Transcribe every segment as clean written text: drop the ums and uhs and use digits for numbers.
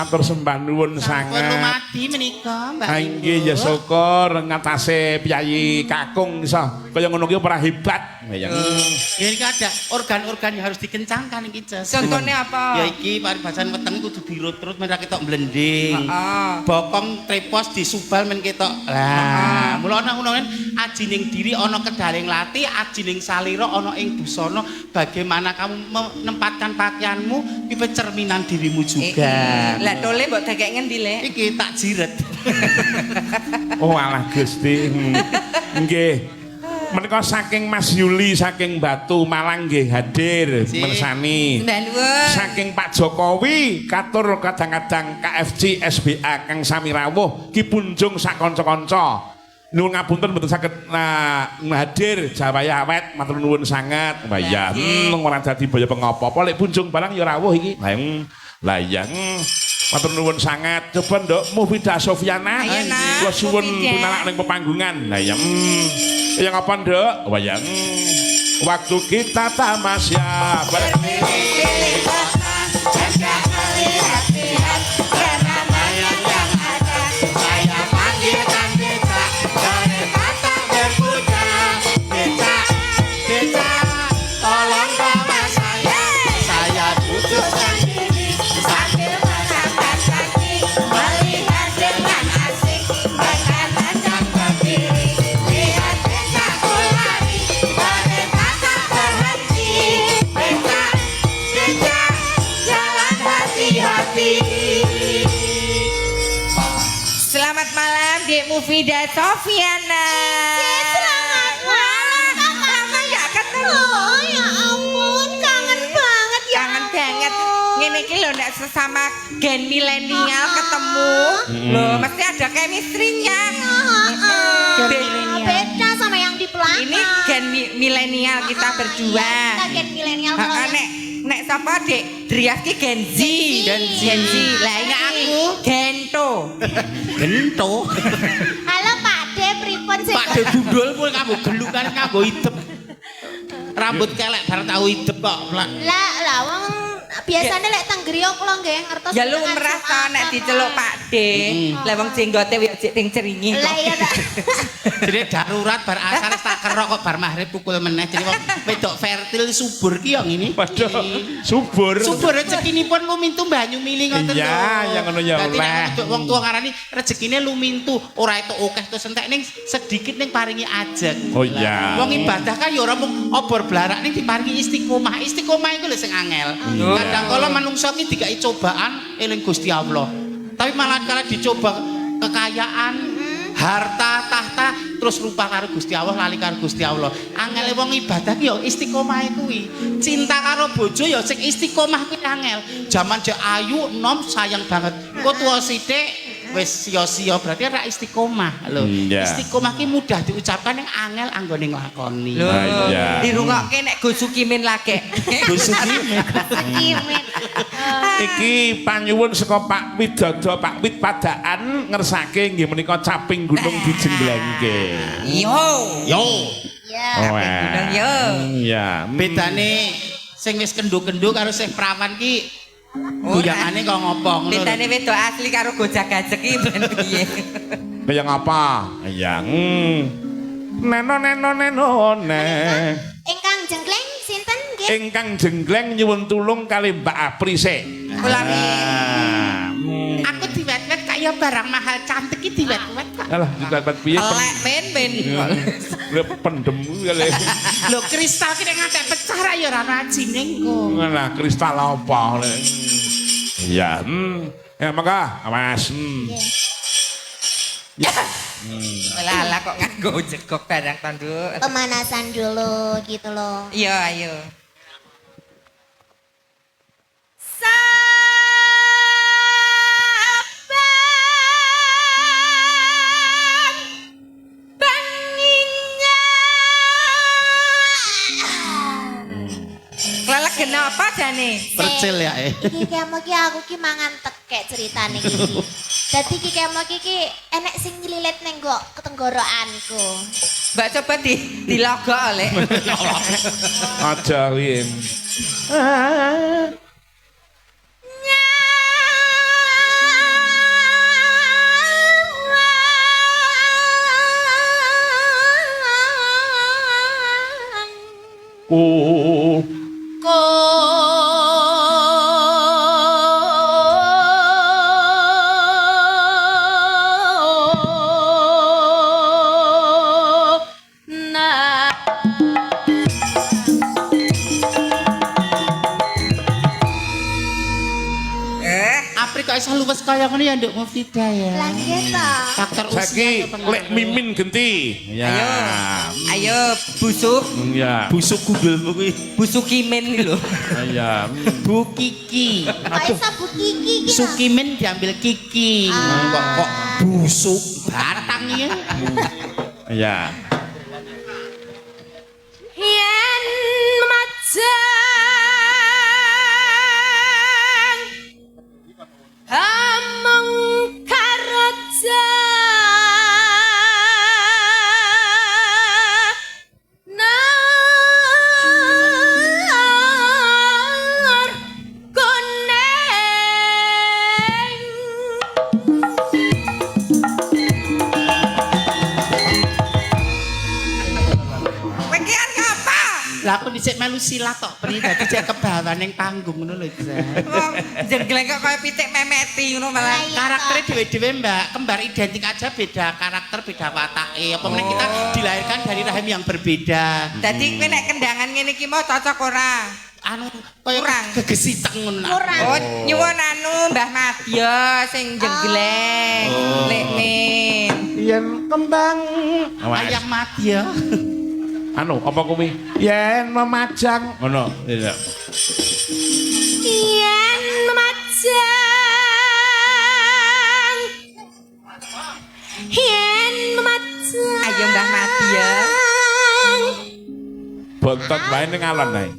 matur sembah nuwun sanget. Sampun lumadi menika, Mbak. Inggih ya syukur ngatasé Piyayi Kakung iso kaya ngono ki ora hebat. Ya. Ini ada organ-organ yang harus dikencangkan iki, Ces. Contohnya apa? Ya iki paribasan weteng kudu dirut terus men ra ketok blending. Bokong trepos disubal men ketok. Lah, mula ana ngono ajining diri ana kedaling lati, ajining salira ana ing busana. Bagaimana kamu menempatkan pakaianmu iki cerminan dirimu juga. Lah tole mbok dekek ngendi, Lek? Iki tak jiret. Oh alah Gusti. Nggih. Menika saking Mas Yuli saking Batu Malang nggih hadir mersani. Saking Pak Jokowi katur kadang-kadang KFC SBA Kang Sami rawuh ki punjung sak kanca-kanca. Nuwun ngapunten mboten saged hadir Jawaya awet matur nuwun sanget. Mbaya ora dadi baya pengopo-opo lek punjung barang ya rawuh iki. Layang matur nuwun sangat. Coba Nduk Mufidah Sofiana kula suwun tunalak ning pepanggungan. Lah ya yang apa Nduk? Wayang waktu kita tamasya berdiri jaga melihat lihat keramaian yang ada. Saya panggilkan becak dari kata berkuda. Becak tolong bawa saya duduk sendiri sambil mengangkat kaki melihat dengan asik makanan yang berdiri. Lihat becakku lari dari kata berhenti. Becak jalan hati-hati. Selamat malam Dek Mufidah Sofiana. Selamat malam. Lama gak ketemu. Oh ya ampun, kangen banget ya. Kangen banget. Ngene iki lho nek sesama gen milenial ketemu. Loh, mesti ada chemistry-nya. Beda sama yang di pelakon. Ini gen milenial kita berdua. Kita gen milenial. Nek sapa Dek Drias ki Gen Z. Gen Z. Lah ini aku Gento. Gento. Halo Pak De, pripun sih? Pak De Dundul pun kamu gelukan kamu idep. Rambut kelek bareng tahu idep kok. Lah wong biasanya lek teng griya kula nggih ngertos. Ya lumrah to nek diceluk Pak De. Lah wong jenggote wis ting ceringi. Lah iya ta. Jadi darurat bar asar tak kerok kok bar maghrib pukul meneh. Jadi wong wedok fertil subur ki yo ngene. Waduh, subur. Subur rezekinipun lumintu banyu mili ngoten lho. Iya, yang ngono ya oleh. Wong tuwa ngarani rezekine lumintu, ora etuk akeh terus entek ning sedikit ning paringi ajeng. Oh iya. Wong ibadah kan ya ora mung obor blarak ning diparingi istiqomah. Istiqomah iku lho sing angel. Kadang kala manungsa ki dikai cobaan eling Gusti Allah. Tapi malah kala dicoba kekayaan, harta, tahta terus lupa karo Gusti Allah, lali karo Gusti Allah. Angel wong ibadah ki ya istiqomah kuwi. Cinta karo bojo ya sing istiqomah kuwi angel. Jaman jek ayu, enom, sayang banget. Engko tuwa sithik wis sia-sia berarti ora istiqomah lho. Istiqomah ki mudah diucapkan yang angel anggone nglakoni. Lho, dirungokke nek Go Sukimin lagi. Go Sukimin. Iki panyuwun saka Pak Widodo Pak Wid Padaan ngersake nggih menika caping gunung dijengglengke. Yo. Yo. Ya. Gunung yo. Iya. Bedane sing wis kendho-kendho karo sing prawan ki guyangane kok ngopo ngono. Bedane wedok asli karo gojak-gajek iki ben piye? Kaya ngapa? Ya. Neno. Ingkang jenggleng sinten nggih? Ingkang jenggleng nyuwun tulung kali Mbak Aprise. Kula Aku diwet-wet kaya barang mahal cantik iki diwet-wet kok. Alah, diwet piye? elek men. Lho pendem kali. Lho kristal ki nek ngantek pecah ra ya ora ana ajine engko. Nah, kristal apa? Iya. Ya maka, Mas. Ya. Lah kok nganggo jegok barang to, Nduk. Pemanasan dulu gitu loh. Iya, ayo. Lelegen apa jane? Percil ya. Iki kemo ki aku ki mangan tekek ceritane iki. Dadi ki kemo ki enek sing nylilit ning nggo ketenggorokanku. Mbak coba dilogok oleh. Aja win. Kok iso luwes kaya ngene ya Nduk Mufidah ya. Lah nggih to. Faktor Saiki usia lek mimin genti. Ya. Ayo busuk. Ya. busuk gubelmu kuwi. Busuk kimin lho. Ya. Bu Kiki. Kok iso Bu Kiki ki. Sukimin diambil Kiki. Kok busuk batang ya. Ya. Yen majang among karaja nar koneng Wekian apa? Lah aku dhisik melu silat tok pri dadi jek kebawan ning panggung ngono lho Jan. Jengleng kok kaya pitik memeti ngono malah. Karakternya dhewe-dhewe Mbak, kembar identik aja beda karakter, beda watake. Apa meneh kita dilahirkan dari rahim yang berbeda. Dadi kowe nek kendangan ngene iki mau cocok ora? Anu kaya Kurang. gegesiteng ngono. Oh, nyuwun anu Mbah Madya sing jengleng. Lek min. Yen kembang Awas. ayam madya. Anu apa kuwi? Yen memajang ngono. Iya. Yen memajang. Yen memajang. Ayo Mbah Madya. Bontot wae ning alon ae.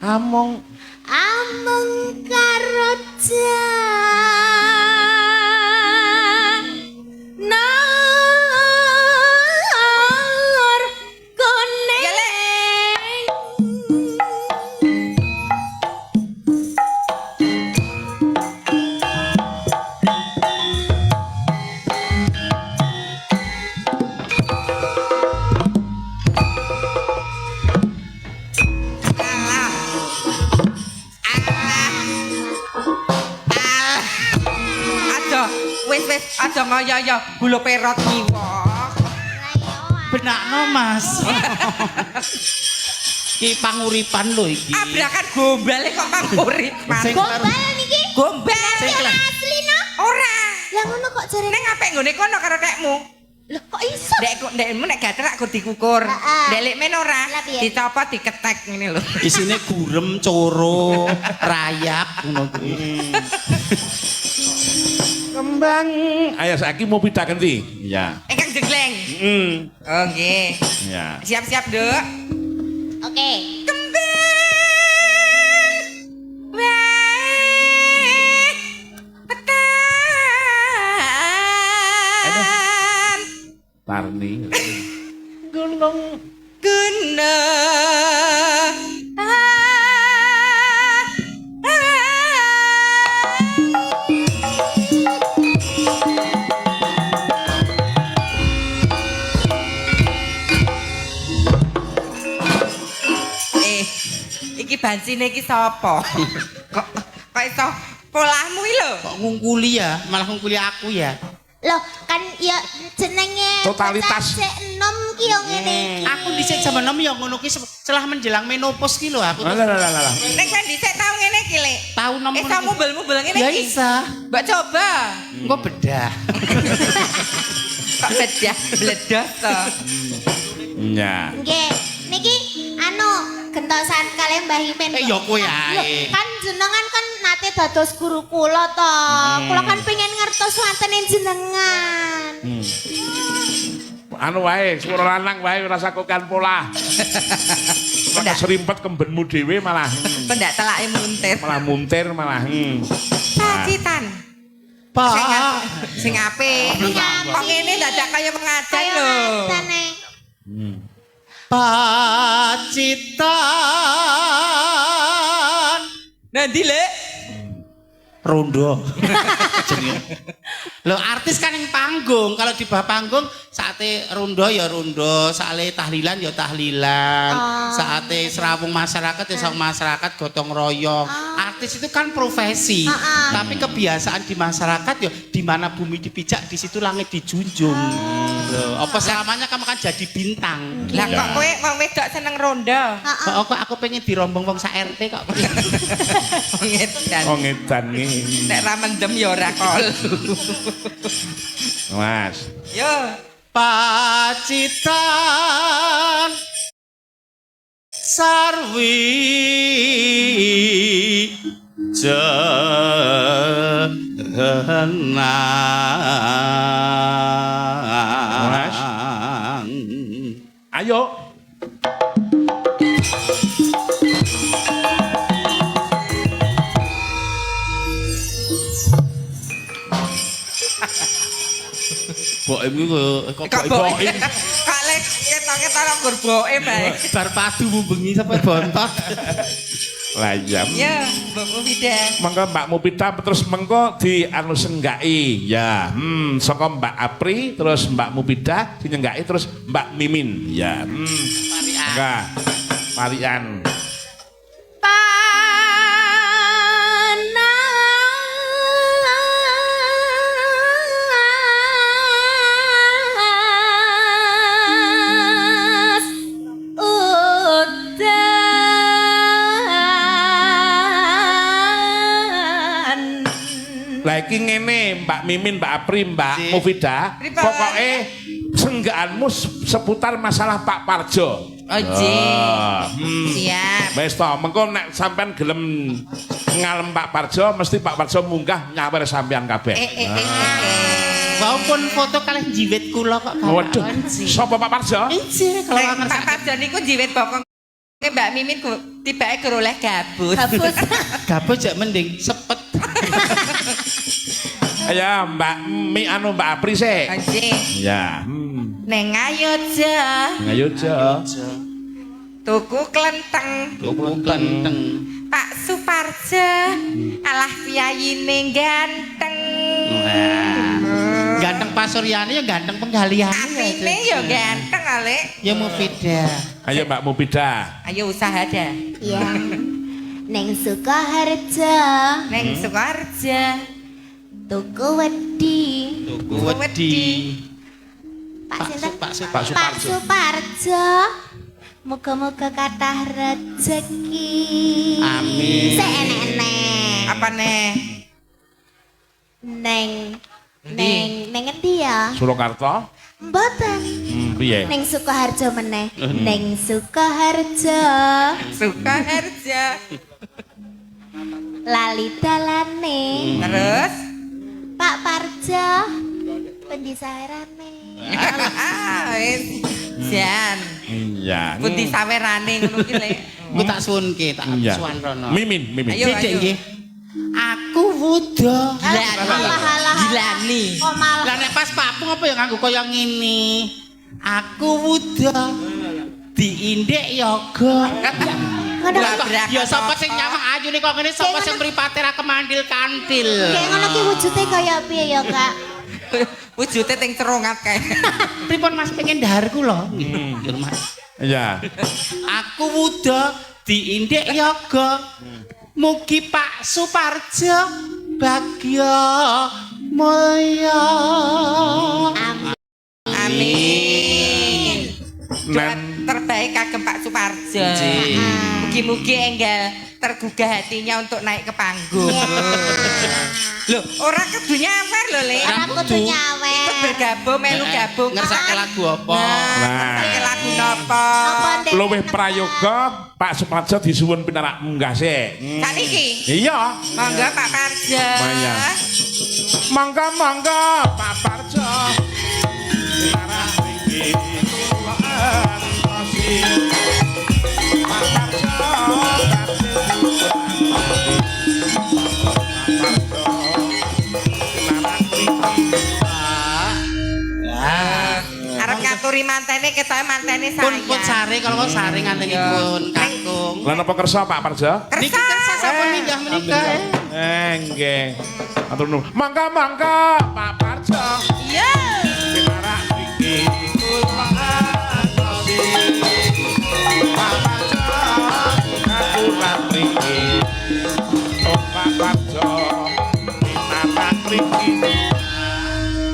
Among karo nar koneng. Wis aja ngoyo-yo gula perot ngiwok. Benakno Mas. Iki panguripan lho iki. Abrakan gombal kok pangurip Mas. Sing Gombal niki. Gombal. Sing kelas. Asli no. Ora. Lah ngono kok jarene. Ning apik nggone kono karo tekmu. Lho kok iso? Ndekmu nek gaterak kudu dikukur. Ndelik men ora. Lah, piye? Dicopot diketek ngene lho. Isine gurem, coro, rayap ngono kuwi. kembang. Ayo saiki mau pindah ganti. Iya. Ingkang jegleng. Oh nggih. Iya. Siap-siap, Nduk. Oke. Kembang. Weh. Pekan. Tarni. Gunung iki bansine iki sapa? Kok iso polahmu iki lho? kok ngungkuli ya, malah ngungkuli aku ya. Loh, kan ya jenenge Totalitas. cek enom ki yo ngene iki. Aku dhisik jaman nom ya ngono ki setelah menjelang menopause ki lho aku. Lah. Nek kan dhisik tau ngene iki, Lek. Tahu nom Iso mumbel-mumbel ngene Ya iki. isa. Mbak coba. Engko bedah. Kok bedah bledos to. Iya. Nggih, niki anu gentosan kalian Mbah Imen. Ya kowe Loh, ae. kan jenengan kan nate dados guru kula to. Kula kan pengen ngertos wonten jenengan. Anu wae, suara lanang wae ora sakokan pola. Nek serimpet kembenmu dhewe malah. Kok ndak telake muntir. Malah muntir malah. Pacitan. Pak. Sing apik. Kok ngene dadak kaya mengadan Kayak lho. ngatane. Pacitan. Nanti, Lek. Rondo. Lho artis kan yang panggung, kalau di bawah panggung saate rondo ya rondo, saate tahlilan ya tahlilan, saate serawung masyarakat ya serawung masyarakat, gotong royong. Artis itu kan profesi, tapi kebiasaan di masyarakat ya di mana bumi dipijak di situ langit dijunjung. Loh, apa selamanya kamu kan jadi bintang. Lah kok kowe wong wedok seneng rondo? Kok aku pengen dirombong wong sak RT kok. Ngedan. Oh ngedan nih. Nek ra mendem ya ora kol. Mas. Yo. Pacitan sarwi Mas. Ayo. Boem iku kok boem. Kak lek ketok-ketok nggur boem bae. bar padu mumbengi sampe bontot. Lah iya. Ya, Mbak Mufida. Mengko Mbak Mupita terus mengko di anu senggai. Ya, saka Mbak Apri terus Mbak Mupida dinyenggaki terus Mbak Mimin. Ya, enggak. Parian. Lagi ngene Mbak Mimin, Mbak Apri, Mbak Mufida, pokoknya senggaanmu seputar masalah Pak Parjo. Oji. Siap. Wis to, mengko nek sampean gelem ngalem Pak Parjo, mesti Pak Parjo munggah nyawer sampean kabeh. Maupun foto kalih jiwit kula kok. Waduh, sapa Pak Parjo? Injih kalau Pak Parjo niku jiwit bokong. Mbak Mimin tibake gur oleh gabus. Gabus jak mending sepet. Ya Mbak Mbak Apri sih. Oji. Ya. Neng Ayoja. Ayo jo. Tuku klenteng. Pak Suparjo. Alah piyayine ganteng. Ganteng Pasuryani ya ganteng penggalian. Apine ya ganteng Alek. Ya Mufida. Ayo Mbak Mufida. Ayo usaha dah. Iya. Neng Sukoharjo. Neng Sukoharjo. Tuku wedi. Tuku wedi. Pak sinten? Pak Pak Suparjo. Muga-muga kathah rezeki. Amin. Sik enek-enek. Apa nih? Neng ngendi ya? Surakarta. Mboten. Piye? Neng Sukoharjo meneh. Neng Sukoharjo. Sukoharjo. Lali dalane. Terus? Pak Parjo. Pendi sawerane. Jan. Iya. Pundi sawerane ngono ki lek. Ku tak suwunke, tak suwan rono. Mimin. Ayo, Sithik nggih. Aku wuda. Gilani. Oh malah. Lah nek pas papung apa ya nganggo kaya ngene. Aku wuda. Diindek yoga. Ya sapa sing nyawang ayune kok ngene, sapa sing mripate ra kemandil kantil. Kayak ngono ki wujude kaya piye ya, Kak? Wujude teng cerongat kae. Pripun Mas pengen dahar kula? Nggih, Mas. Iya. Aku wuda diindek yoga. Mugi Pak Suparjo bagya mulya. Amin. Doa terbaik kagem Pak Suparjo. Mugi-mugi enggal tergugah hatinya untuk naik ke panggung. Loh, orang kudu nyawer lho, Le. Ora kudu nyawer. Ikut bergabung, melu gabung. Ngersake lagu apa? Ngersake lagu napa? Luwih prayoga Pak Suparjo disuwun pinarak munggah sik. Saniki. Iya. Monggo Pak Parjo. Maya. Monggo Pak Parjo. Pinarak iki kulaan kasih. Pak Parjo. Arep ngaturi mantene ketoke mantene saya. Pun sare kalau kok sare ngantenipun kakung. Lan apa kersa Pak Parjo? Niki kersa sampun minggah menika. Nggih. Matur nuwun. Mangga Pak Parjo. Iya. Pinarak iki Pak Parjo aturan mriki. Oh Pak Parjo pinarak mriki.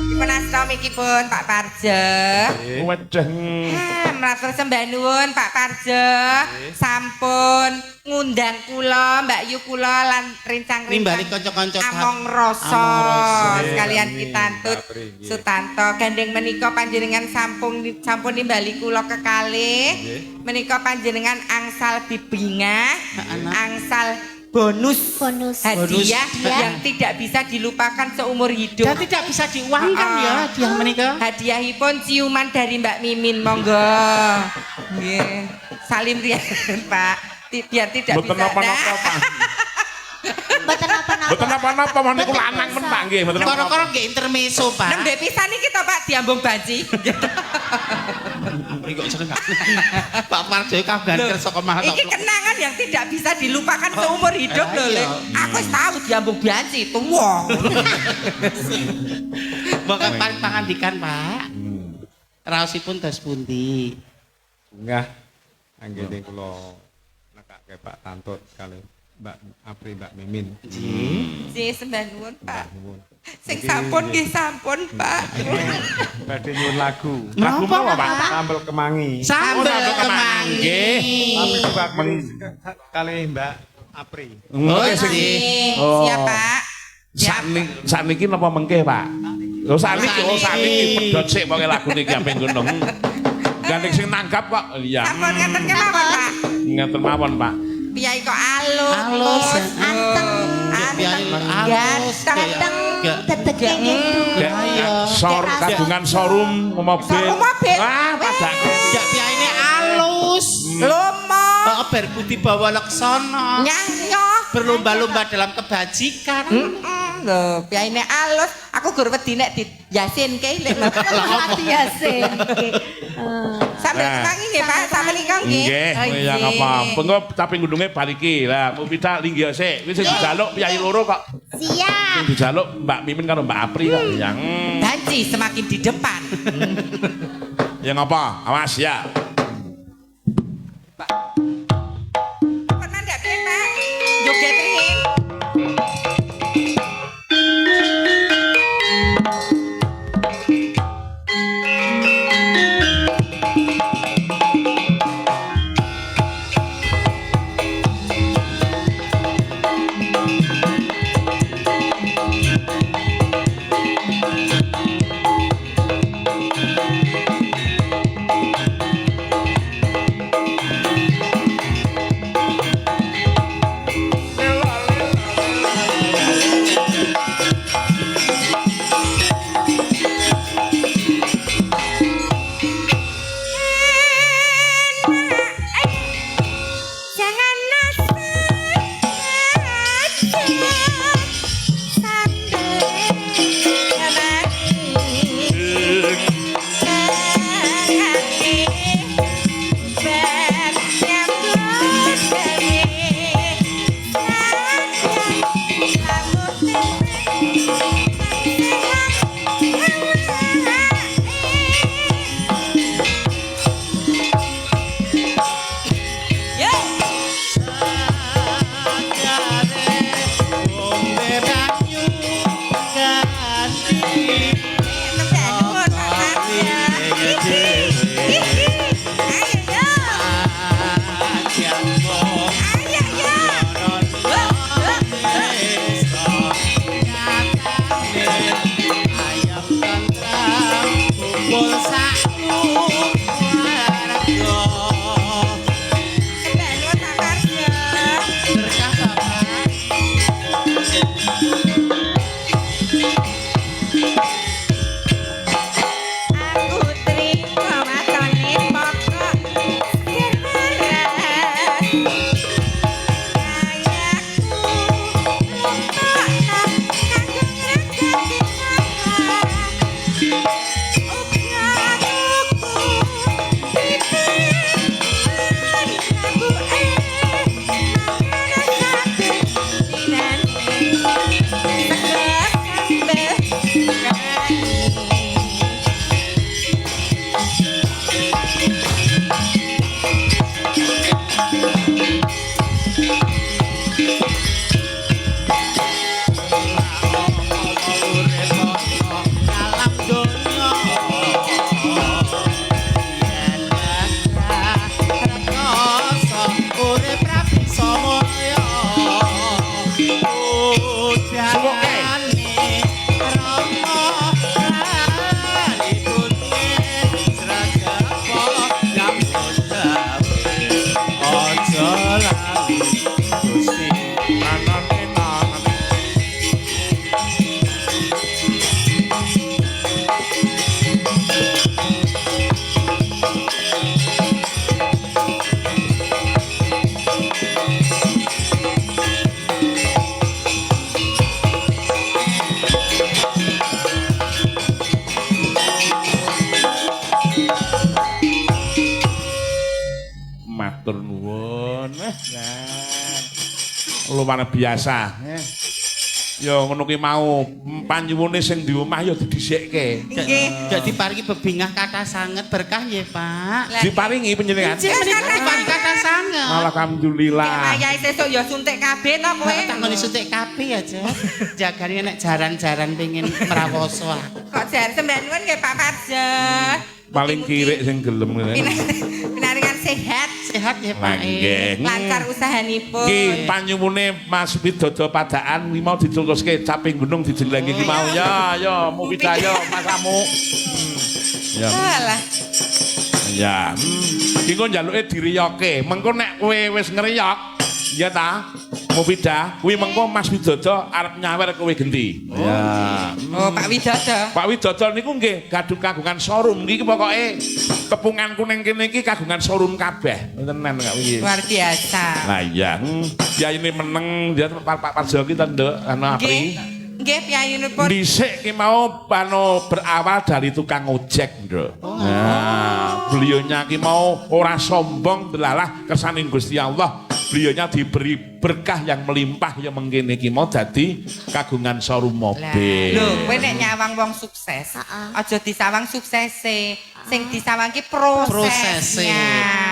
Dipun asramikipun Pak Parjo. Wedeng. Matur sembah nuwun Pak Parjo. Sampun ngundang kula, Mbak Yu kula lan rincang-rincang Nimbali kanca-kanca Among Rasa sekalian Kitantut Sutanto gandeng menika panjenengan sampun nimbali kula kekalih. Menika panjenengan angsal bibingah, angsal bonus hadiah yang tidak bisa dilupakan seumur hidup. Dan tidak bisa diuangkan ya hadiah menika. Hadiahipun ciuman dari Mbak Mimin, monggo. Nggih. Salim riyen, Pak. Biar tidak Mboten bisa. napa-napa, Pak. Mboten apa-apa. Mboten napa-napa, niku lanang men Pak nggih, mboten napa-napa. Koro-koro nggih intermezzo, Pak. Nembe pisan iki to Pak diambung banci. Iki kok seneng. Pak Parjo kagungan kersa kemah. Iki kenangan yang tidak bisa dilupakan seumur hidup lho, Le. Aku wis tahu diambung banci tuwa. Mboten paring pangandikan, Pak. Raosipun dos pundi? Enggak, anggene kula nekake Pak Tantut kali Mbak Apri Mbak Mimin. Nggih, sembah nuwun, Pak. Sing sampun nggih sampun, Pak. Badhe nyuwun lagu. Lagu apa, Pak? Sambel kemangi. Sambel kemangi. Tapi dibakuli kali Mbak Apri. Nggih sing Oh. Siap, Pak. sakniki napa mengke, Pak? Lho sakniki pedhot sik pokoke lagu niki ape ngono. Gandeng sing nanggap kok. Iya. Sampun ngeten kemawon, Pak. Ngeten mawon, Pak. Piyai kok alus. Alus, Anteng. Ganteng. Dedeke gitu. Kagungan showroom mobil. Showroom mobil. Wah, padahal. Ya piyaine alus. Lomo. Ber budi bawa laksana. Nyanyo. Berlomba-lomba dalam kebajikan. Lho, piyaine alus. Aku gur wedi nek diyasinke lek Mati yasin. sambil kemangi nggih Pak, sakmenika nggih. Nggih, ya apa. Pengko tapi ngundunge bariki. Lah, Mupita linggih sik. Wis dijaluk piyai loro kok. Siap. Sing dijaluk Mbak Mimin karo Mbak Apri kok. Yang Banci semakin di depan. yang apa? Awas ya. Pernah ndak piye Pak? Joget ringin. Luar biasa. Ya ngono ki mau panyuwune sing di omah ya didhisikke. Nggih. Jadi paringi bebingah kata sanget berkah ya Pak. Diparingi panjenengan. Diparingi kata sanget. Alhamdulillah. Wayahe sesuk ya suntik kabeh to kowe. Tak ngene suntik kabeh aja. Jagane nek jaran-jaran pengen merawoso aku. Kok jar sampeyan nuwun nggih Pak Parjo. Paling kirik sing gelem ngene. Pinaringan sehat. Sehat ya Pak. Nggih. Lancar usahanipun. Ki panyuwune Mas Widodo Padaan kuwi mau ditulkoske caping gunung dijelengi ki mau ya Mufidah ya Mas Amu. Ya. Alah. Ya. Ki kok njaluke diriyoke. Mengko nek kowe wis ngriyok ya ta Mufidah kuwi mengko Mas Widodo arep nyawer kowe genti. Ya. Oh Pak Widodo. Pak Widodo niku nggih gadung kagungan showroom iki pokoke kepunganku ning kene iki kagungan showroom kabeh. Tenan kok iki. Luar biasa. Lah iya, piyayine meneng dia Pak Parjo ki to, Nduk, ana apri. Nggih piyayinipun. Dhisik ki mau berawal dari tukang ojek, Nduk. Nah, beliaunya ki mau ora sombong delalah kesaning Gusti Allah. Beliaunya diberi berkah yang melimpah yang mengkene ki mau dadi kagungan showroom mobil. Lho, kowe nek nyawang wong sukses, aja disawang suksese. Sing disawang ki prosesnya.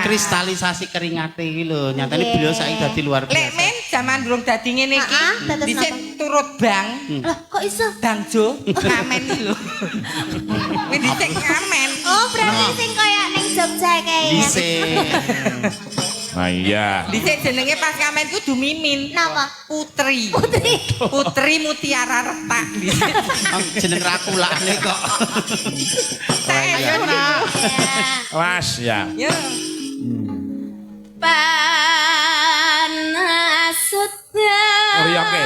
Kristalisasi keringate iki lho. Nyatane beliau saiki dadi luar biasa. Lek men zaman durung dadi ngene iki, dhisik turut bang. Lah kok iso? Bang Jo, ngamen iki lho. Kuwi dhisik ngamen. Oh, berarti sing kaya ning Jogja kae. Dhisik. Nah iya. Dhisik jenenge pas ngamen ku Dumimin. Napa? Putri. Putri Mutiara Retak dhisik. Jeneng rakulane kok. Ayo nak. Mas ya. Yo. Panas Riyoke.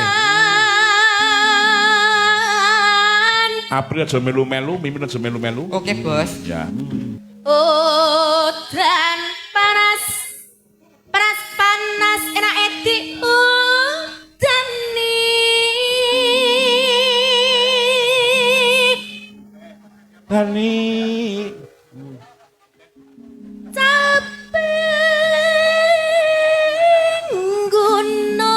April aja melu-melu, Mimin aja melu-melu. Oke, Bos. Ya. Udan panas panas enak edi udan Dani. caping gunung.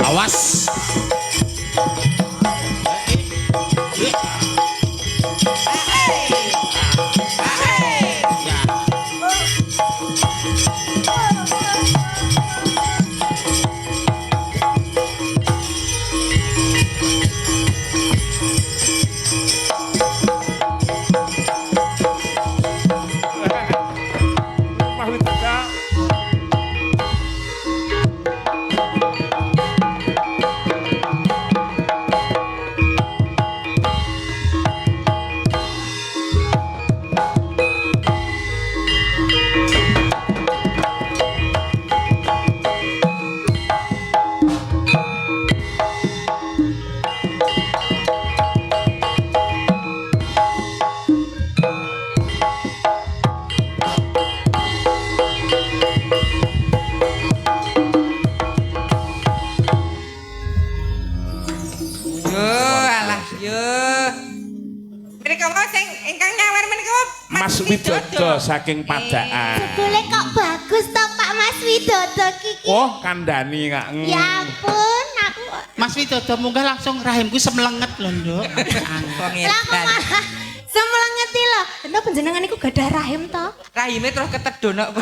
Awas. Mas Widodo. Mas Widodo saking Padaan. Jebule kok bagus to Pak Mas Widodo kiki. Oh, kandhani kak. Ya ampun, aku Mas Widodo munggah langsung rahimku semelenget lho, Nduk. lah kok malah semelengeti lho. Lho panjenengan iku gadah rahim to? Rahime terus ketedonok.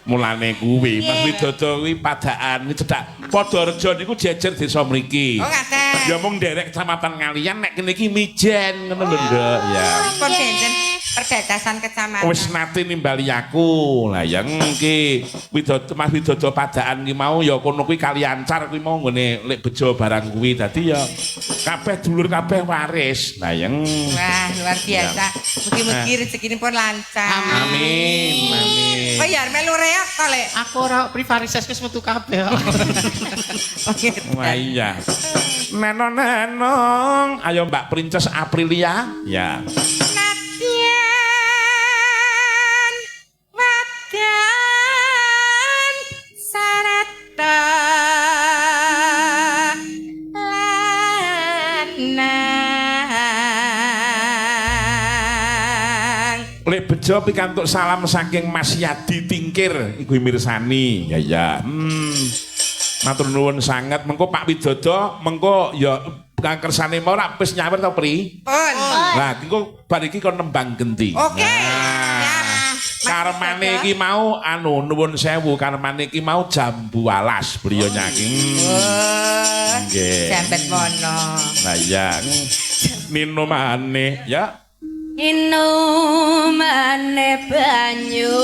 Mulane kuwi Mas Widodo kuwi Padaan iki cedhak Padharja niku jejer desa mriki. Oh, ngaten. Ya mung nderek Kecamatan Ngalian nek kene iki Mijen ngono lho, Nduk. Ya. Pun benten. Perdatasan kecamatan. Wis nate nimbali aku. Lah ya iki Mas Widodo padaan ki mau ya kono kuwi kali ancar kuwi mau nggone lek bejo barang kuwi. Dadi ya kabeh dulur kabeh waris. Lah ya. Wah, luar biasa. Mugi-mugi rezekine pun lancar. Amin. Amin. Oh ya melu reok to, Lek. Aku ora privarises wis metu kabeh. Wah iya. Nenong, ayo Mbak Princess Aprilia. Ya. Nadyan wadan sarata lanang. Lek bejo pikantuk salam saking Mas Yadi Tingkir iku mirsani. Ya ya. Matur nuwun sanget. Mengko Pak Widodo mengko ya kang kersane mau rak wis nyawer to Pri? Pun. Lah engko bar iki kon nembang genti. Oke. Karmane iki mau anu nuwun sewu karmane iki mau jambu alas beliau nyanyi. Nggih. Jambet mono. Lah ya. Minum maneh ya. Inumane banyu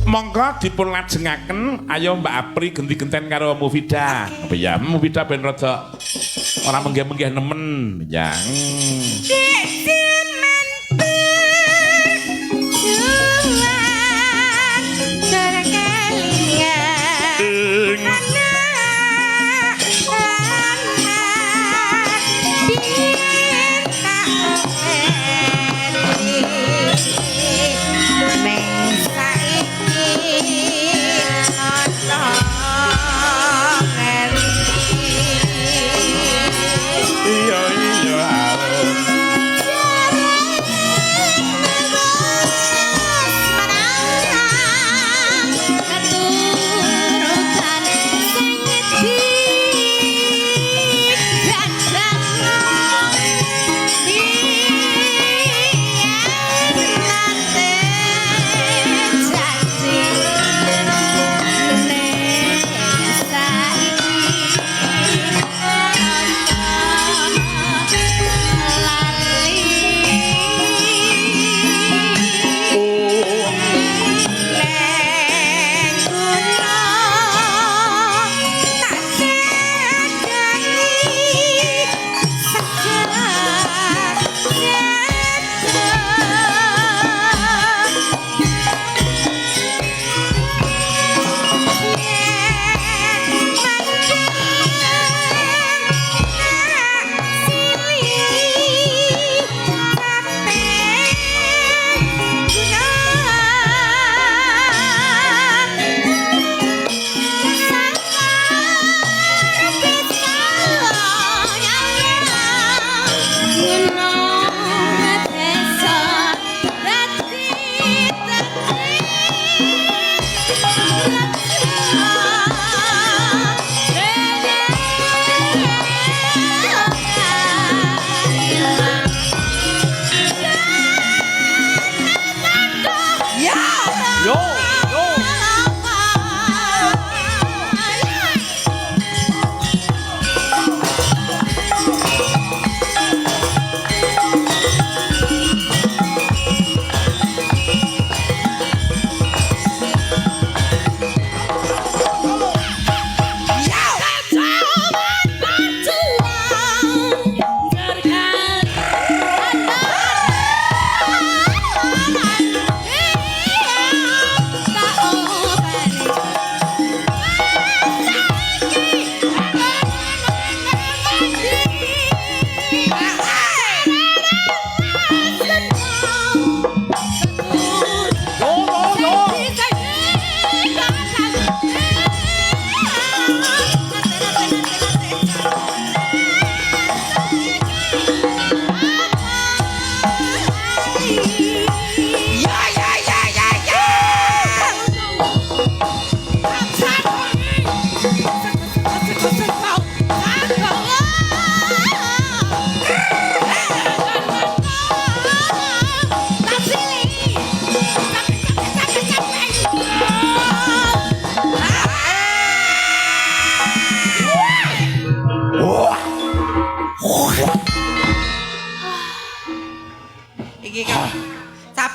Monggo dipun lajengaken ayo Mbak Apri genti-genten karo Mufidah. Apa ya Mufidah ben rada ora menggeh-menggeh nemen ya.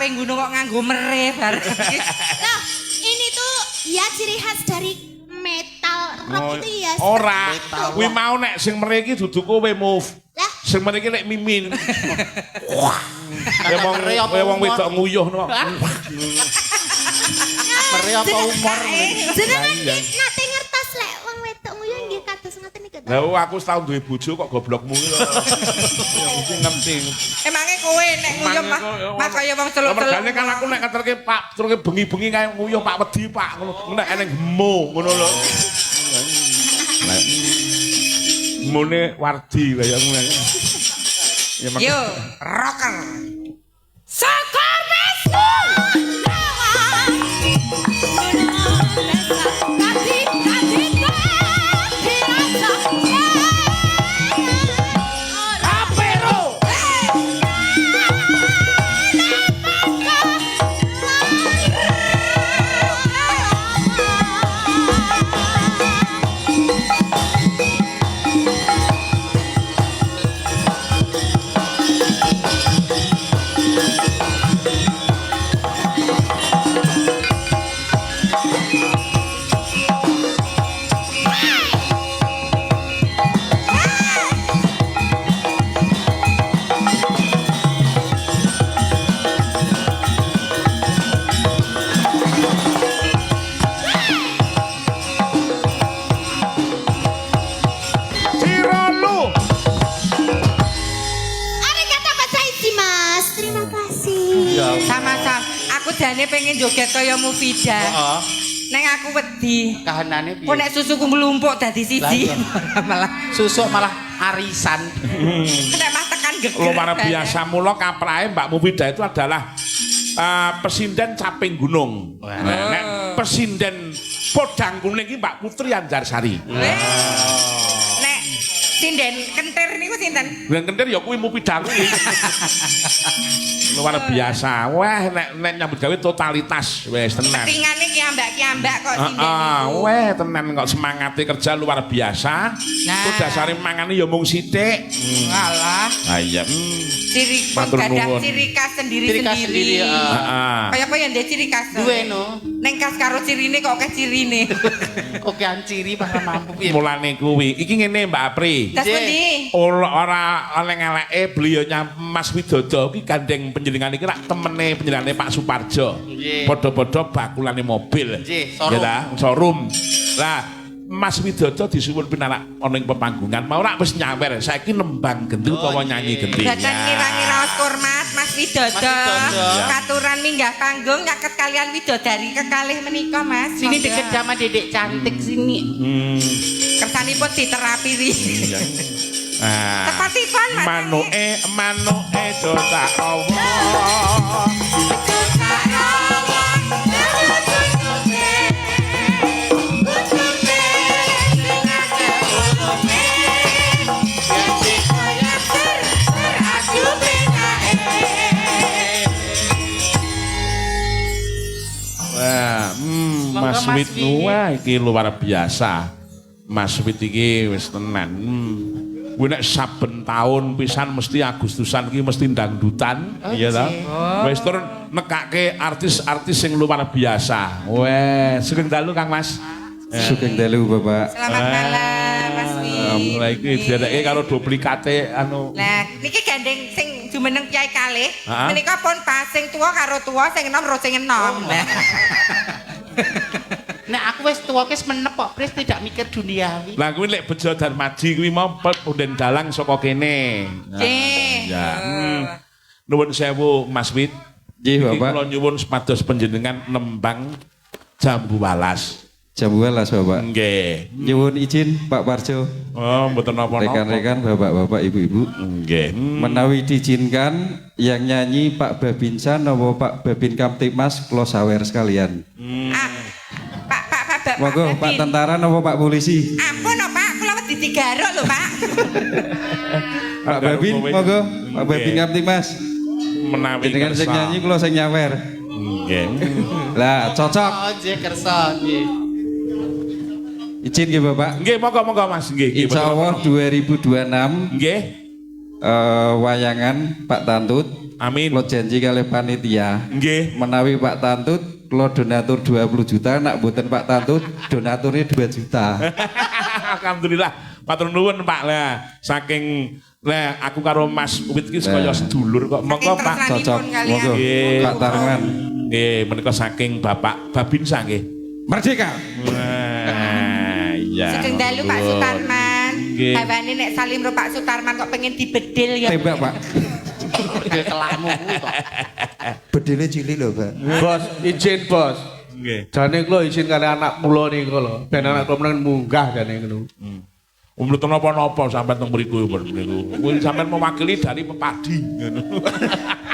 caping gunung kok nganggo mere bareng. Loh, ini tuh ya ciri khas dari metal rock itu ya. Ora. Kuwi mau nek sing mriki dudu kowe move. Lah, Sing mriki lek mimin. Ya wong wedok nguyuh no. Mere apa umur? jenengan nate ngertos lek wong wedok nguyu nggih kados ngoten iki. Lah aku setahun duwe bojo kok goblokmu lho. Ya mesti ngerti. Emange kowe nek nguyuh mah kaya wong celuk-celuk. Mergane kan aku nek keterke Pak, terus bengi-bengi kae nguyuh Pak wedi Pak ngono. Nek eneng gemo ngono lho. Mune Wardi kaya ngono. Ya Yo, rocker. Sokor Mesmu. Sama-sama. Aku jane pengen joget kaya Mufidah. Heeh. Neng aku wedi. Kahanane piye? Kok nek susuku nglumpuk dadi siji. Malah Susuk malah arisan. nek mah tekan geger. Luar biasa mula kaprahe Mbak Mufidah itu adalah Pesinden Caping Gunung. Nek Pesinden Podang Kuning iki Mbak Putri Anjarsari. Nek sinden kentir niku sinten? Yang kentir ya kuwi Mufidah kuwi. Luar biasa. Wah nek nyambut gawe totalitas wis tenan. Tingane kiambak-kiambak kok sinden. Weh tenan kok semangate kerja luar biasa. Nah. Ku dasare mangane ya mung sithik. Walah. Ha iya. Ciri Matur gadah nuwun. ciri khas Ciri khas sendiri, sendiri-sendiri. Heeh. Kaya apa ya ndek ciri khas? Duwe no. Neng khas karo cirine kok akeh cirine. Oke ciri para mampu piye? Mulane kuwi. Iki ngene Mbak Apri. Das pundi? Ora oleh-eleke beliaunya Mas Widodo iki gandeng panjenengan iki rak temene panjenengane Pak Suparjo. Nggih. Padha-padha bakulane mobil. Nggih, Ya ta, showroom. Lah Mas Widodo disuwun pinarak ana ing pepanggungan mau rak wis nyawer saiki nembang gendul utawa nyanyi gending. Datan kira-kira hormat Mas Widodo. Mas Widodo. Katuran minggah panggung nyaket kalian widodari kekalih menika Mas. Sini Monggo. deket sama Dedek cantik sini. Kersanipun diterapi ri. Ah. Tepatipun Mas. Manuke dosa Allah. Wah, Mas Mas Wit Wit. wah iki luar biasa. Mas Wit iki wis tenan. Kuwi nek saben taun pisan mesti Agustusan iki mesti dangdutan, iya ta? Wis turun nekake artis-artis sing luar biasa. Weh, sugeng dalu Kang Mas. Sugeng dalu Bapak. Selamat malam Mas Wi. Mulai iki diadake karo duplikate anu. Lah, niki gandeng sing jumeneng Kyai kalih. Heeh. Menika pun pas sing tuwa karo tuwa, sing enom karo sing enom. Nah aku wis tuwa wis menep kok Pris tidak mikir duniawi. Lah kuwi lek Bejo Darmaji kuwi mau punden dalang saka kene. Nggih. Ya. Nuwun sewu Mas Wit. Nggih, Iki Bapak. kula nyuwun sepados panjenengan nembang Jambu Walas. Jam 12 Bapak. Nggih. Nyuwun izin Pak Parjo, Oh, mboten napa-napa. rekan-rekan, Bapak-bapak, Ibu-ibu. Nggih. Menawi diizinkan yang nyanyi Pak Babinsa napa Pak Babin Kamtipmas kula sawer sekalian. Ah, Pak Monggo Pak Babin. tentara napa Pak polisi? Ampun no, Pak, kula wedi digaruk lho, Pak. Pak Babin monggo Pak Babin Kamtipmas. Menawi Dengan sing kersa. nyanyi kula sing nyawer. Nggih. Lah cocok. Oh nggih kersa nggih. Izin nggih Bapak. Nggih, monggo Mas. Nggih. Insya Allah 2026 Nggih. wayangan Pak Tantut. Amin. Lo janji kali panitia. Nggih. Menawi Pak Tantut lo donatur 20 juta, nak mboten Pak Tantut donaturnya 2 juta. Alhamdulillah. Matur nuwun Pak lah. Saking aku karo Mas Uwit iki kaya sedulur kok. Monggo Pak. Cocok. Monggo Pak Tarman. Nggih, menika saking Bapak Babinsa nggih. Merdeka. Nah, iya. Sugeng dalu Pak Sutarman. Nggih. Hawane nek salim ro Pak Sutarman kok pengen dibedil ya. Tembak Pak. Kelakmu kuwi kok. Bedile cilik lho, Pak. Bos, izin bos. Nggih. Jane kula izin kali anak kula niku lho. Ben anak kula meneng munggah jane ngono. Mboten napa-napa sampean teng mriku niku. Kuwi sampean mewakili dari pepadi ngono.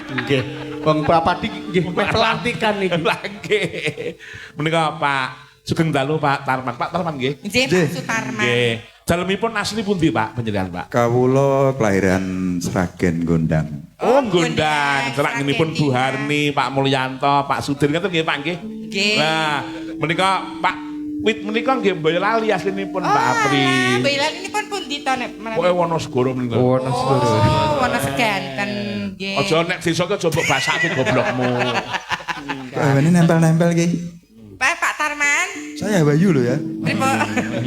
Nggih. Wong Papadi nggih meh pelantikan niki. Lah nggih. Menika Pak Sugeng dalu Pak Tarman. Pak Tarman nggih. Nggih Pak Sutarman. Nggih. Dalemipun asli pundi Pak panjenengan Pak? Kawula kelahiran Sragen Gondang. Oh, Gondang. Cerak nginipun Bu Harni, Pak Mulyanto, Pak Sudir ngoten nggih Pak nggih. Nggih. Nah, menika Pak Wit menika nggih Boyolali aslinipun Pak Apri. Boyolali ini pun pundi to nek menawi. Pokoke Wonosegoro menika. Wonosegoro. Oh, Wonoseganten. Nggih. Aja nek desa ki aja mbok basake goblokmu. Ini nempel-nempel ki. Pak Tarman. Saya Bayu lho ya. Pripun?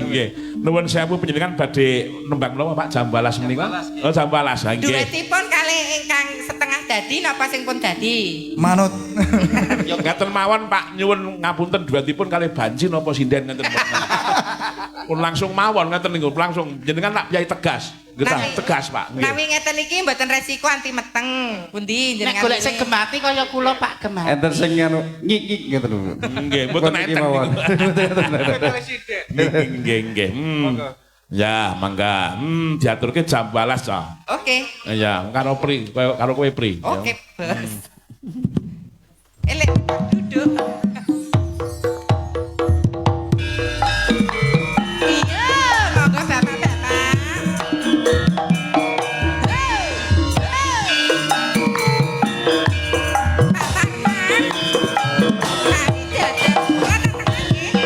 Nggih. Nuwun sewu panjenengan badhe nembang menapa Pak jam 12 menika? Oh jam 12 ha nggih. Duetipun kalih ingkang setengah dadi napa sing pun dadi? Manut. Ya ngaten mawon Pak nyuwun ngapunten duetipun kalih Banji napa sinden ngaten. Pun langsung mawon ngaten niku langsung jenengan tak piyai tegas. Nggih tegas Pak. Nggih. Nawi ngeten iki mboten resiko anti meteng. Pundi Nek jenengan? golek sing gemati kaya kula Pak Gemati. Enten sing anu ngik-ngik gitu lho. Nggih, mboten enten niku. Nggih, nggih. Ya, mangga. Diaturke jam 12 to. Oke. Ya, karo Pri, karo kowe Pri. Oke, Bos. Elek duduk. Iya, monggo Bapak-bapak. Pak Tarman. Kami dadak ora tenang nggih.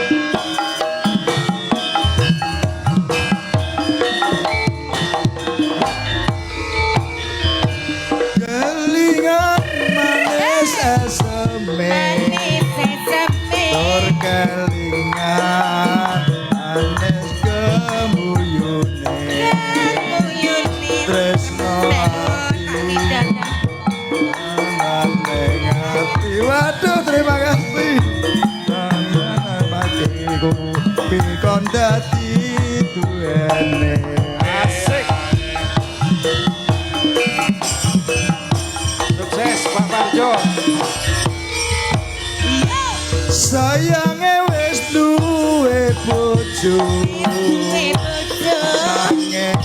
Kelingan manis eseme. Manis sesame. Tur kelingan manis kemuyune. Kemuyune. Tresno Kami dadak. Neng ati. Waduh, terima kasih. Tangan pakiku pikon dadi duwene. Asik. Sukses Pak Parjo. Sayange wis duwe bojo. Nanging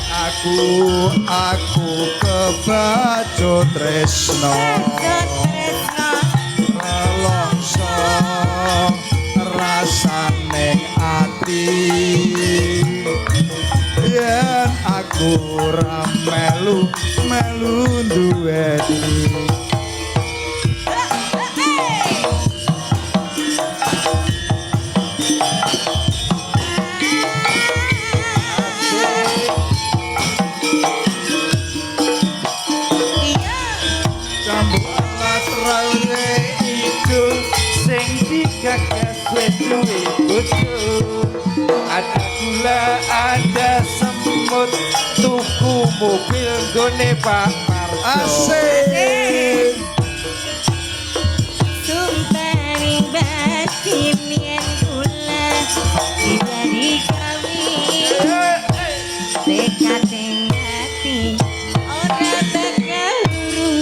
aku kebaco tresno. Relongso rasane ati. Yen aku ora melu duweni. Cambuk alat raune iku sing digagas wis duwe bojo. Ada gula, ada semut, tuku mobil gone Pak Parjo. Asik. Sumparing batin yen kula dari kawin tekading ati ora bakal ganti.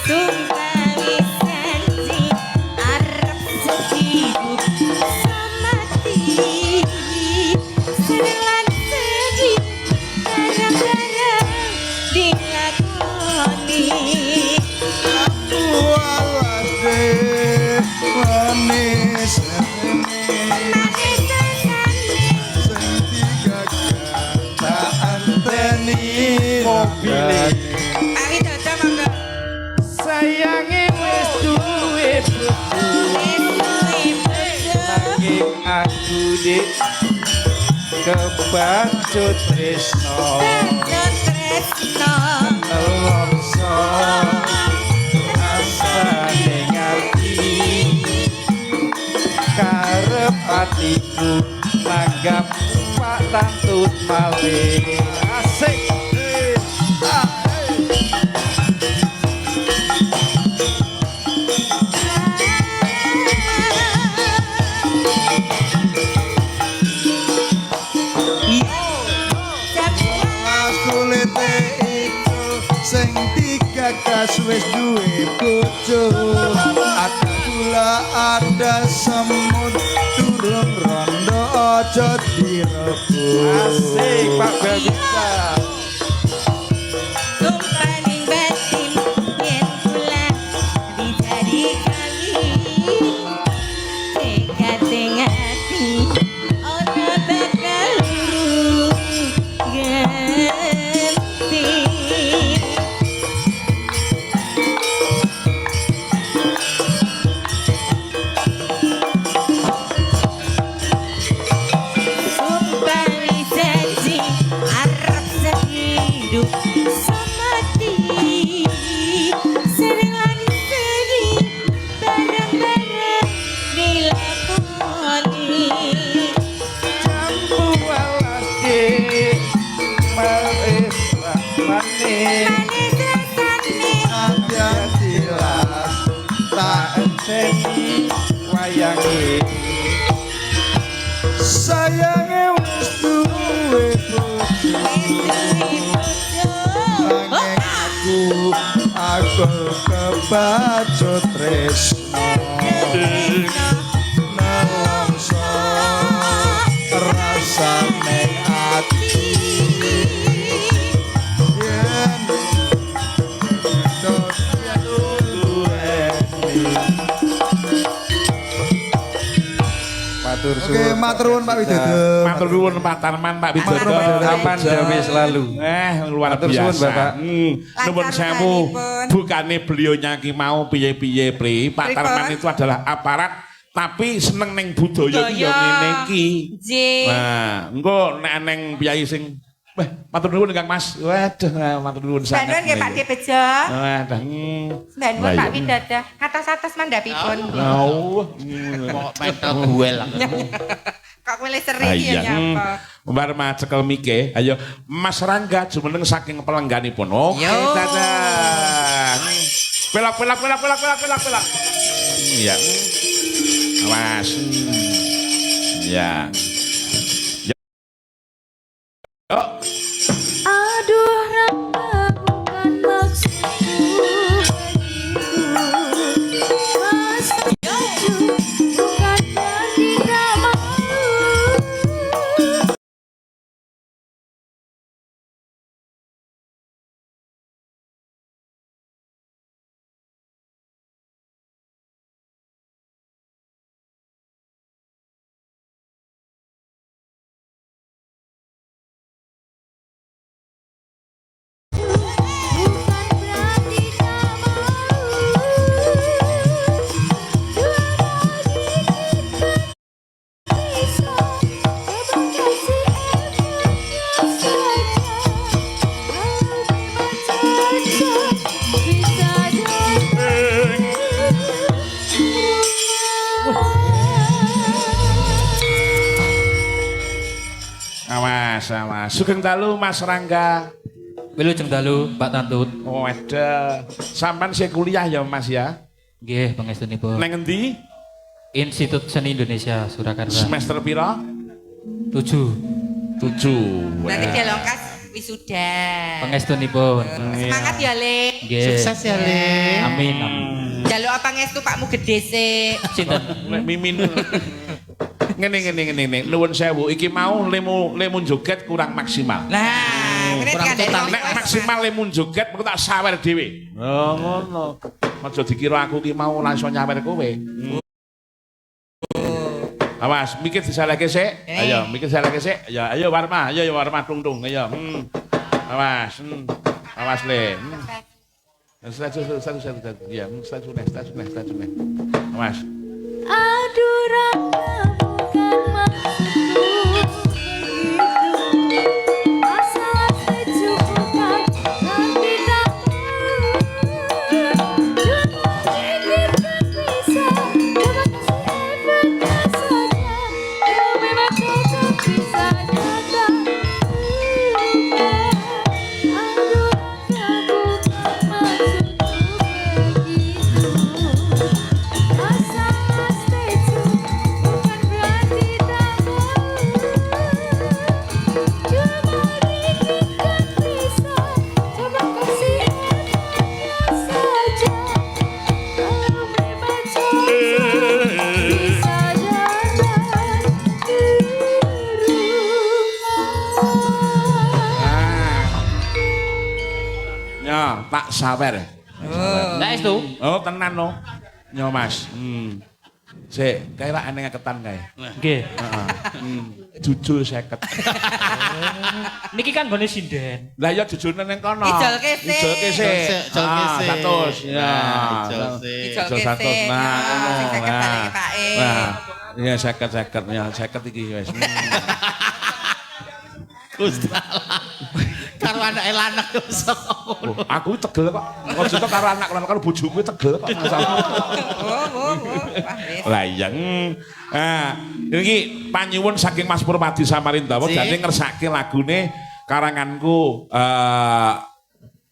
Sumpah wis janji arep sehidup semati. Senelan sedih barang-barang dilakoni. Walase manis Manis sekali. sing digagas tak anteni mobile. Pak Widodo monggo. aku dik kebacut tresno nelongso asane ngerti karep atiku nanggap Pak Tantut malih asik sing digagas wis duwe bojo ada gula ada semut durung rondo aja direbut asik Pak Babita Tumpaning batin yen kula dijadi kali Tekadeng hati ora bakal ganti Sumpah janji arep sehidup semati sering lan sering bareng-bareng dilakoni jambu alas dik maris rahmane manis rasane ada tilas tak enteni wayange sayange wis duwe bojo nanging aku kebacut tresno nelongso rasane ati yen matur Oke, suwun matur nuwun Pak Widodo. Matur nuwun Pak Tarman, Pak Widodo. aman damai selalu Luar Matur biasa. suwun, Bapak. Nuwun sewu. Bukannya beliaunya ki mau piye-piye, Pri. Pak Pripun? Tarman itu adalah aparat tapi seneng neng budaya ki ya ngene iki. Nggih. Nah, engko nek neng piyai sing matur nuwun Kang Mas. Waduh, matur nuwun sangat. Bantuan nggih Pak Debejo. Waduh. Bantuan Pak Widodo. Atas-atas mandhapipun. Kok mental duel lah. Kok milih seri ya nyapa. Mbar cekel mike. Ayo Mas Rangga jumeneng saking pelengganipun. Oke, Yo. dadah. Pelak. Iya. Awas. Ya. Oh. Aduh Rangga bukan maksudku begitu Mas Tuju bukan berarti tak mau bukan berarti tak mau dua kali kita bisa coba kasih effortnya saja kalau memang cocok bisa Awas. Sugeng dalu Mas Rangga. Wilujeng dalu Pak Tantut. Oh, ada. Sampan saya kuliah ya Mas ya. Nggih, pangestunipun. Neng endi? Institut Seni Indonesia Surakarta. Semester pira? 7. 7. Nanti dia longkas wisuda. Pangestunipun. Semangat ya, Le. Nggih. Sukses ya, Le. Amin. Jaluk apa ngestu Pakmu gede sih. Sinten? Nek mimin. Ngene. Nuwun sewu iki mau lemu joget kurang maksimal. Nah, ini kurang kan total. Nek maksimal lemu joget mengko tak sawer dhewe. Oh, ngono. Aja dikira aku ki mau langsung nyawer kowe. Awas, mikir disalahke sik. Ayo, mikir disalahke sik. Ayo Warma, ayo Warma tung. Ayo. Awas. Awas Le. Satu. Ya, satu. Awas. Aduh Rangga bukan Sawer. Nah itu. Oh, tenan no. Nyo Mas. Sik, kae ra eneng ketan kae. Nggih. Heeh. Jujul 50. Niki kan gone sinden. Lah ya jujul neng kono. Ijolke sik. Ijolke sik. Ijolke sik. 100. Ya. Ijol sik. Ijolke Ijol 100. sik. Nah, ngono. Sing 50 balik ketake. Nah. Ya 50 ya 50 iki wis. Gusti Allah. Karo anake lanang iso. Aku tegel kok. Kok cerita karo anak karo bojoku tegel kok. Wah, wis. Lah iya. Nah, iki panyuwun saking Mas Purwadi Samarindawa dadi ngersake lagune karanganku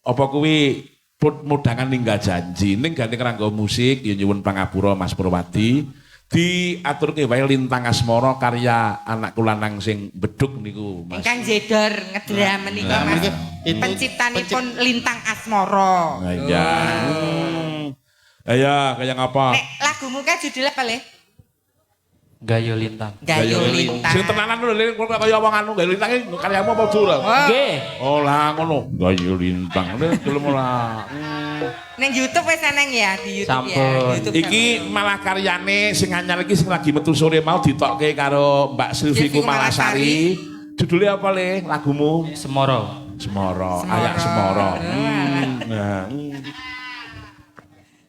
apa kuwi Put Mudangan Ninggal Janji. Ning gane ngrangga musik ya nyuwun pangapura Mas Purwadi. Diaturke wae Lintang Asmara karya anakku lanang sing bedhug niku Mas. Ingkang jedor ngedram menika Mas. Penciptanipun Lintang Asmara. Nah, iya. Ayo, kaya ngapa? Nek lagumu ka judulnya apa, Le? Gayo Lintang. Gayo Lintang. Sing tenanan lho, kok kaya wong anu Gayo Lintang iki karyamu apa dul? Nggih. Oh lah ngono. Gayo Lintang. Delem ora. Neng YouTube wis eneng ya di YouTube ya. Sampun. YouTube Iki malah karyane sing anyar iki sing lagi metu sore mau ditokke karo Mbak Silvi Silvi Kumalasari. Judulnya apa Le lagumu? Semoro. Semoro, Semoro. ayak Semoro. Nah.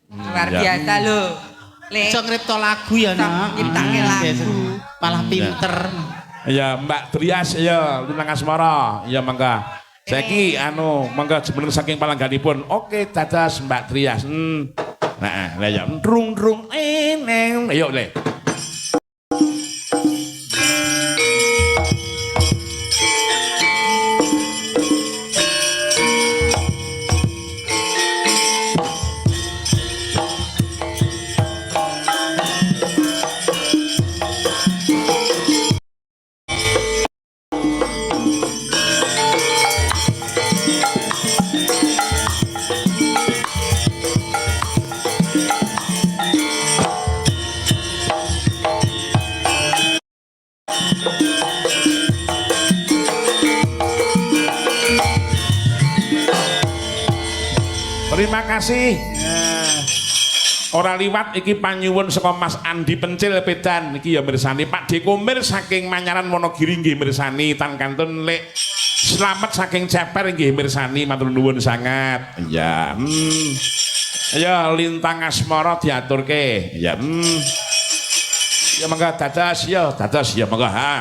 Luar Ya. biasa lho. Le. Iso ngripta lagu ya, Nak. Nyiptake lagu. Malah pinter. Ya Mbak Trias ya Lintang Asmara. Ya mangga. Saiki anu mangga jeneng saking palangganipun. Oke dadas Mbak Trias. Nah, lah ya drung eneng. Ayo Le. Terima kasih. Ora liwat iki panyuwun saka Mas Andi Pencil Pedan iki ya mirsani Pak Dekomir saking Manyaran Wonogiri nggih mirsani tan kantun Lek Slamet saking Ceper nggih mirsani matur nuwun sangat. Ya. Ya Lintang Asmara diaturke. Ya. Ya mangga dadas ya mangga ha.